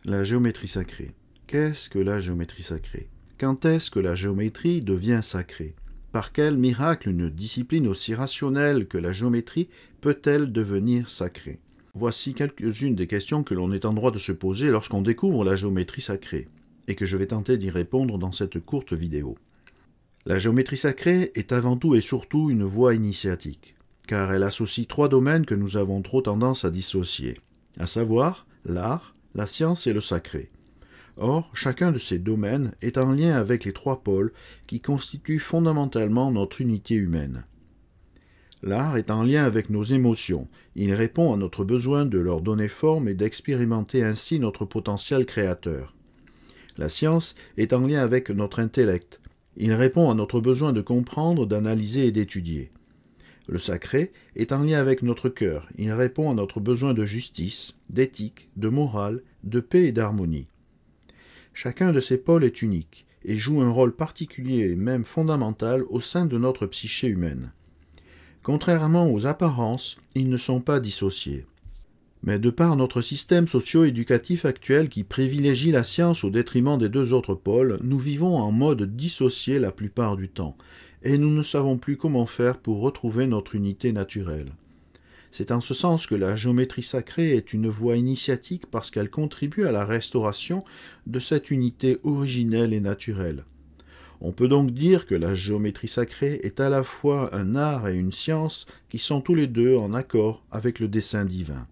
La géométrie sacrée. Qu'est-ce que la géométrie sacrée? Quand est-ce que la géométrie devient sacrée? Par quel miracle une discipline aussi rationnelle que la géométrie peut-elle devenir sacrée? Voici quelques-unes des questions que l'on est en droit de se poser lorsqu'on découvre la géométrie sacrée, et que je vais tenter d'y répondre dans cette courte vidéo. La géométrie sacrée est avant tout et surtout une voie initiatique, car elle associe trois domaines que nous avons trop tendance à dissocier, à savoir l'art, la science et le sacré. Or, chacun de ces domaines est en lien avec les trois pôles qui constituent fondamentalement notre unité humaine. L'art est en lien avec nos émotions. Il répond à notre besoin de leur donner forme et d'expérimenter ainsi notre potentiel créateur. La science est en lien avec notre intellect. Il répond à notre besoin de comprendre, d'analyser et d'étudier. Le sacré est en lien avec notre cœur. Il répond à notre besoin de justice, d'éthique, de morale, de paix et d'harmonie. Chacun de ces pôles est unique et joue un rôle particulier et même fondamental au sein de notre psyché humaine. Contrairement aux apparences, ils ne sont pas dissociés. Mais de par notre système socio-éducatif actuel qui privilégie la science au détriment des deux autres pôles, nous vivons en mode dissocié la plupart du temps, et nous ne savons plus comment faire pour retrouver notre unité naturelle. C'est en ce sens que la géométrie sacrée est une voie initiatique parce qu'elle contribue à la restauration de cette unité originelle et naturelle. On peut donc dire que la géométrie sacrée est à la fois un art et une science qui sont tous les deux en accord avec le dessein divin.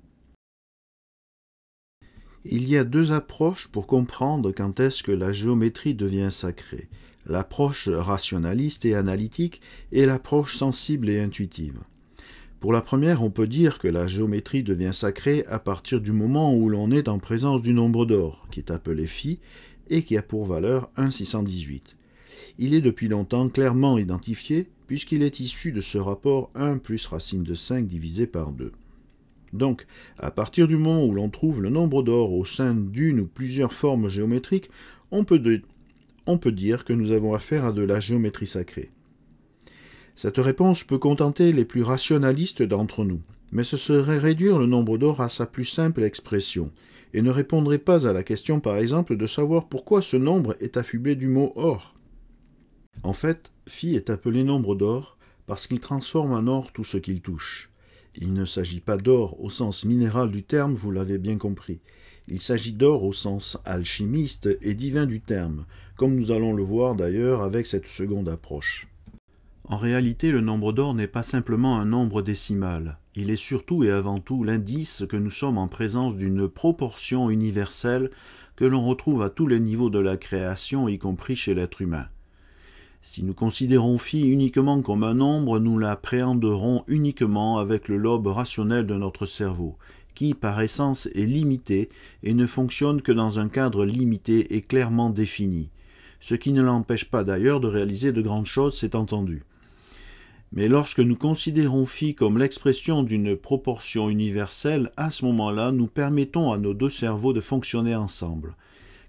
Il y a deux approches pour comprendre quand est-ce que la géométrie devient sacrée. L'approche rationaliste et analytique et l'approche sensible et intuitive. Pour la première, on peut dire que la géométrie devient sacrée à partir du moment où l'on est en présence du nombre d'or, qui est appelé Phi, et qui a pour valeur 1,618. Il est depuis longtemps clairement identifié, puisqu'il est issu de ce rapport 1 plus racine de 5 divisé par 2. Donc, à partir du moment où l'on trouve le nombre d'or au sein d'une ou plusieurs formes géométriques, on peut dire que nous avons affaire à de la géométrie sacrée. Cette réponse peut contenter les plus rationalistes d'entre nous, mais ce serait réduire le nombre d'or à sa plus simple expression, et ne répondrait pas à la question par exemple de savoir pourquoi ce nombre est affublé du mot or. En fait, Phi est appelé nombre d'or parce qu'il transforme en or tout ce qu'il touche. Il ne s'agit pas d'or au sens minéral du terme, vous l'avez bien compris. Il s'agit d'or au sens alchimiste et divin du terme, comme nous allons le voir d'ailleurs avec cette seconde approche. En réalité, le nombre d'or n'est pas simplement un nombre décimal. Il est surtout et avant tout l'indice que nous sommes en présence d'une proportion universelle que l'on retrouve à tous les niveaux de la création, y compris chez l'être humain. Si nous considérons Phi uniquement comme un nombre, nous l'appréhenderons uniquement avec le lobe rationnel de notre cerveau, qui, par essence, est limité et ne fonctionne que dans un cadre limité et clairement défini, ce qui ne l'empêche pas d'ailleurs de réaliser de grandes choses, c'est entendu. Mais lorsque nous considérons Phi comme l'expression d'une proportion universelle, à ce moment-là, nous permettons à nos deux cerveaux de fonctionner ensemble.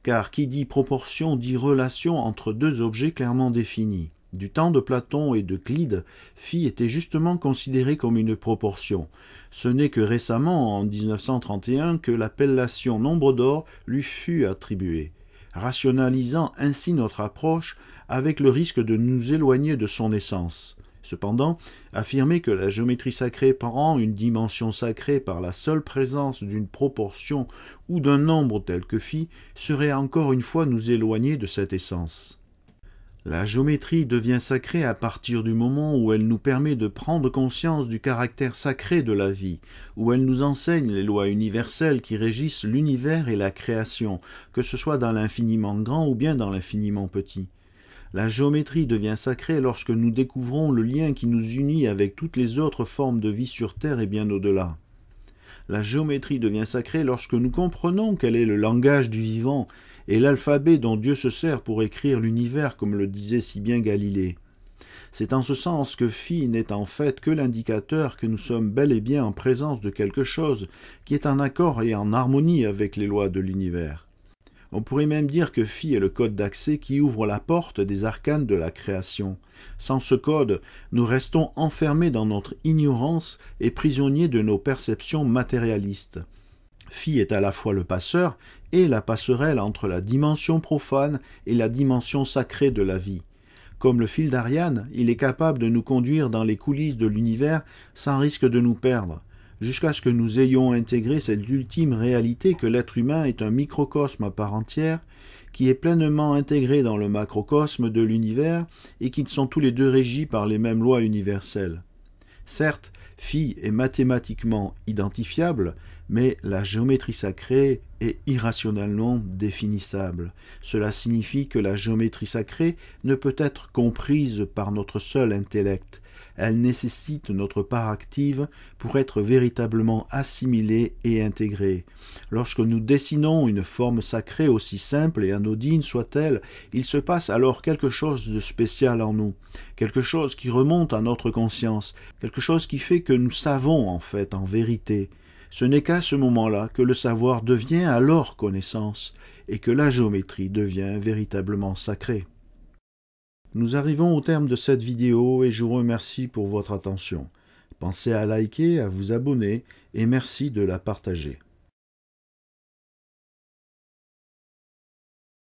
Car qui dit proportion dit relation entre deux objets clairement définis. Du temps de Platon et d'Euclide, Phi était justement considéré comme une proportion. Ce n'est que récemment, en 1931, que l'appellation nombre d'or lui fut attribuée, rationalisant ainsi notre approche avec le risque de nous éloigner de son essence. Cependant, affirmer que la géométrie sacrée prend une dimension sacrée par la seule présence d'une proportion ou d'un nombre tel que Phi serait encore une fois nous éloigner de cette essence. La géométrie devient sacrée à partir du moment où elle nous permet de prendre conscience du caractère sacré de la vie, où elle nous enseigne les lois universelles qui régissent l'univers et la création, que ce soit dans l'infiniment grand ou bien dans l'infiniment petit. La géométrie devient sacrée lorsque nous découvrons le lien qui nous unit avec toutes les autres formes de vie sur Terre et bien au-delà. La géométrie devient sacrée lorsque nous comprenons quel est le langage du vivant et l'alphabet dont Dieu se sert pour écrire l'univers, comme le disait si bien Galilée. C'est en ce sens que Phi n'est en fait que l'indicateur que nous sommes bel et bien en présence de quelque chose qui est en accord et en harmonie avec les lois de l'univers. On pourrait même dire que Phi est le code d'accès qui ouvre la porte des arcanes de la création. Sans ce code, nous restons enfermés dans notre ignorance et prisonniers de nos perceptions matérialistes. Phi est à la fois le passeur et la passerelle entre la dimension profane et la dimension sacrée de la vie. Comme le fil d'Ariane, il est capable de nous conduire dans les coulisses de l'univers sans risque de nous perdre, jusqu'à ce que nous ayons intégré cette ultime réalité que l'être humain est un microcosme à part entière, qui est pleinement intégré dans le macrocosme de l'univers et qui sont tous les deux régis par les mêmes lois universelles. Certes, Phi est mathématiquement identifiable, mais la géométrie sacrée est irrationnellement définissable. Cela signifie que la géométrie sacrée ne peut être comprise par notre seul intellect. Elle nécessite notre part active pour être véritablement assimilée et intégrée. Lorsque nous dessinons une forme sacrée aussi simple et anodine soit-elle, il se passe alors quelque chose de spécial en nous, quelque chose qui remonte à notre conscience, quelque chose qui fait que nous savons en fait, en vérité. Ce n'est qu'à ce moment-là que le savoir devient alors connaissance et que la géométrie devient véritablement sacrée. Nous arrivons au terme de cette vidéo et je vous remercie pour votre attention. Pensez à liker, à vous abonner et merci de la partager.